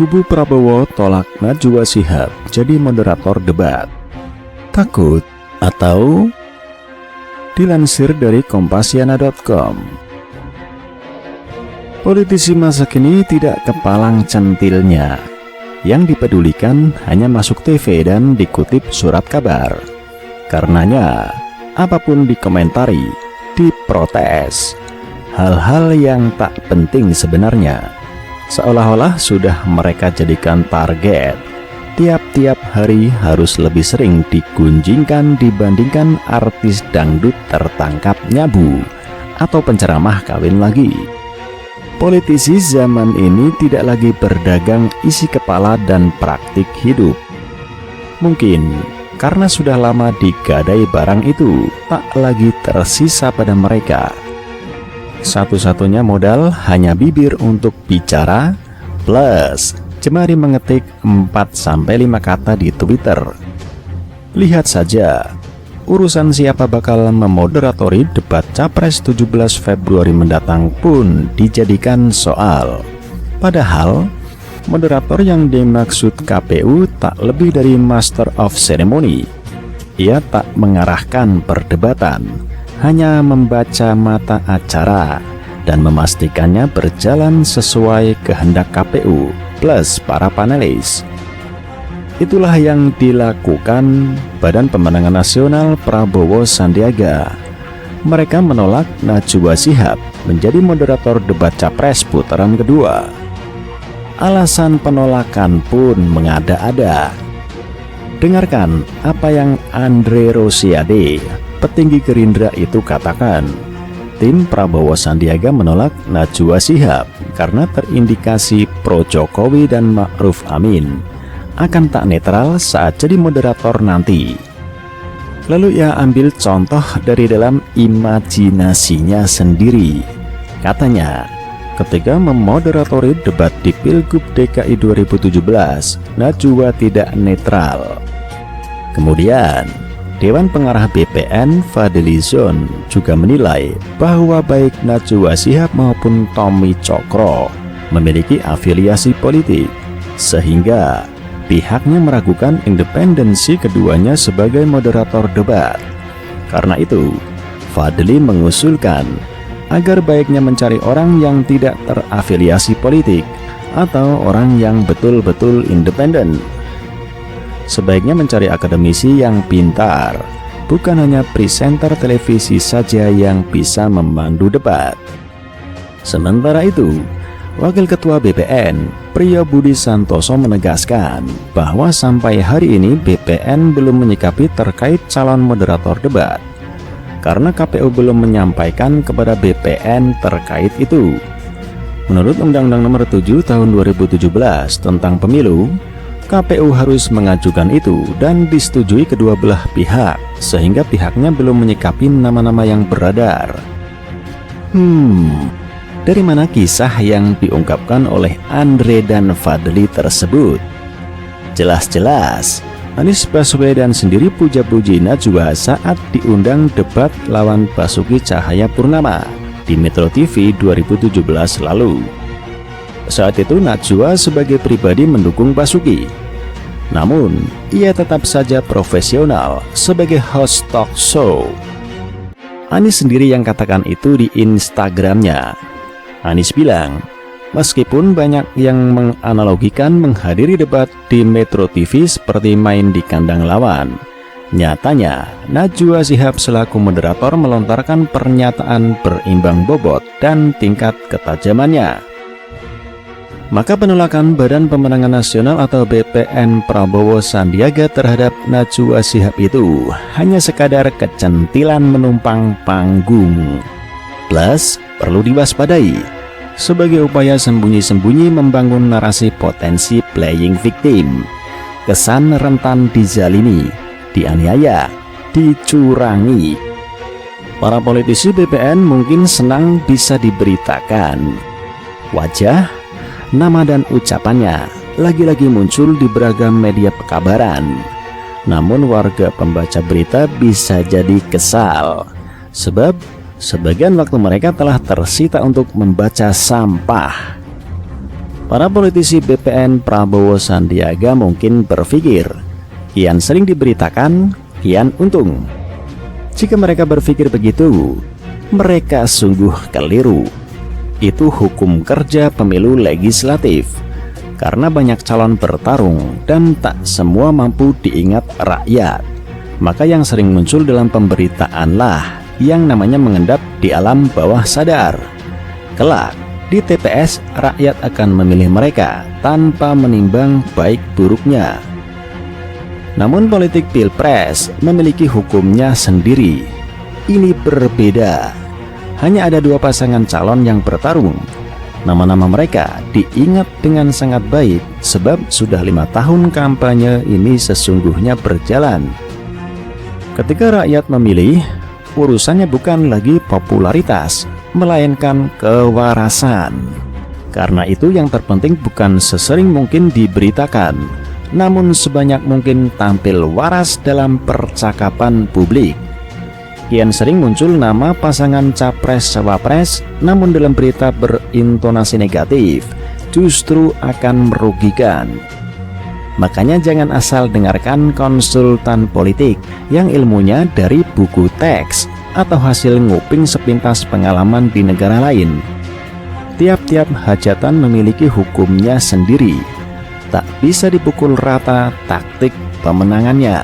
Kubu Prabowo tolak Najwa Shihab jadi moderator debat. Takut atau? Dilansir dari Kompasiana.com, politisi masa kini tidak kepalang centilnya. Yang dipedulikan hanya masuk TV dan dikutip surat kabar. Karenanya, apapun dikomentari, diprotes. Hal-hal yang tak penting sebenarnya seolah-olah sudah mereka jadikan target. Tiap-tiap hari harus lebih sering digunjingkan dibandingkan artis dangdut tertangkap nyabu atau penceramah kawin lagi. Politisi zaman ini tidak lagi berdagang isi kepala dan praktik hidup. Mungkin karena sudah lama digadai barang itu, tak lagi tersisa pada mereka. Satu-satunya modal hanya bibir untuk bicara, plus jemari mengetik 4-5 kata di Twitter. Lihat saja, urusan siapa bakal memoderatori debat Capres 17 Februari mendatang pun dijadikan soal. Padahal, moderator yang dimaksud KPU tak lebih dari Master of Ceremony. Ia tak mengarahkan perdebatan, hanya membaca mata acara dan memastikannya berjalan sesuai kehendak KPU plus para panelis. Itulah yang dilakukan Badan Pemenangan Nasional Prabowo Sandiaga. Mereka menolak Najwa Shihab menjadi moderator debat Capres putaran kedua. Alasan penolakan pun mengada-ada. Dengarkan apa yang Andre Rosiade, petinggi Gerindra itu katakan. Tim Prabowo Sandiaga menolak Najwa Shihab karena terindikasi pro Jokowi dan Ma'ruf Amin akan tak netral saat jadi moderator nanti. Lalu ia ambil contoh dari dalam imajinasinya sendiri. Katanya, ketika memoderatori debat di Pilgub DKI 2017, Najwa tidak netral. Kemudian Dewan Pengarah BPN Fadlizon juga menilai bahwa baik Najwa Shihab maupun Tommy Cokro memiliki afiliasi politik, sehingga pihaknya meragukan independensi keduanya sebagai moderator debat. Karena itu, Fadli mengusulkan agar baiknya mencari orang yang tidak terafiliasi politik atau orang yang betul-betul independen. Sebaiknya mencari akademisi yang pintar, bukan hanya presenter televisi saja yang bisa memandu debat. Sementara itu, Wakil Ketua BPN, Priyo Budi Santoso menegaskan bahwa sampai hari ini BPN belum menyikapi terkait calon moderator debat, karena KPU belum menyampaikan kepada BPN terkait itu. Menurut Undang-Undang Nomor 7 Tahun 2017 tentang Pemilu, KPU harus mengajukan itu dan disetujui kedua belah pihak, sehingga pihaknya belum menyikapi nama-nama yang beredar. Dari mana kisah yang diungkapkan oleh Andre dan Fadli tersebut? Jelas-jelas Anies Baswedan sendiri puja-puji Najwa saat diundang debat lawan Basuki Cahayapurnama di Metro TV 2017 lalu. Saat itu Najwa sebagai pribadi mendukung Basuki. Namun, ia tetap saja profesional sebagai host talk show. Anies sendiri yang katakan itu di Instagramnya. Anies bilang, meskipun banyak yang menganalogikan menghadiri debat di Metro TV seperti main di kandang lawan, nyatanya Najwa Shihab selaku moderator melontarkan pernyataan berimbang bobot dan tingkat ketajamannya. Maka penolakan Badan Pemenangan Nasional atau BPN Prabowo Sandiaga terhadap Najwa Shihab itu hanya sekadar kecentilan menumpang panggung. Plus, perlu diwaspadai sebagai upaya sembunyi-sembunyi membangun narasi potensi playing victim, kesan rentan dizalimi, dianiaya, dicurangi. Para politisi BPN mungkin senang bisa diberitakan wajah, nama dan ucapannya lagi-lagi muncul di beragam media pekabaran. Namun warga pembaca berita bisa jadi kesal, sebab sebagian waktu mereka telah tersita untuk membaca sampah. Para politisi BPN Prabowo Sandiaga mungkin berpikir, kian sering diberitakan, kian untung. Jika mereka berpikir begitu, mereka sungguh keliru. Itu hukum kerja pemilu legislatif. Karena banyak calon bertarung dan tak semua mampu diingat rakyat, maka yang sering muncul dalam pemberitaanlah yang namanya mengendap di alam bawah sadar. Kelak di TPS, rakyat akan memilih mereka tanpa menimbang baik buruknya. Namun politik pilpres memiliki hukumnya sendiri. Ini berbeda. Hanya ada 2 pasangan calon yang bertarung. Nama-nama mereka diingat dengan sangat baik sebab sudah 5 tahun kampanye ini sesungguhnya berjalan. Ketika rakyat memilih, urusannya bukan lagi popularitas, melainkan kewarasan. Karena itu yang terpenting bukan sesering mungkin diberitakan, namun sebanyak mungkin tampil waras dalam percakapan publik. Kian sering muncul nama pasangan capres-cawapres, namun dalam berita berintonasi negatif, justru akan merugikan. Makanya jangan asal dengarkan konsultan politik yang ilmunya dari buku teks atau hasil nguping sepintas pengalaman di negara lain. Tiap-tiap hajatan memiliki hukumnya sendiri. Tak bisa dipukul rata taktik pemenangannya.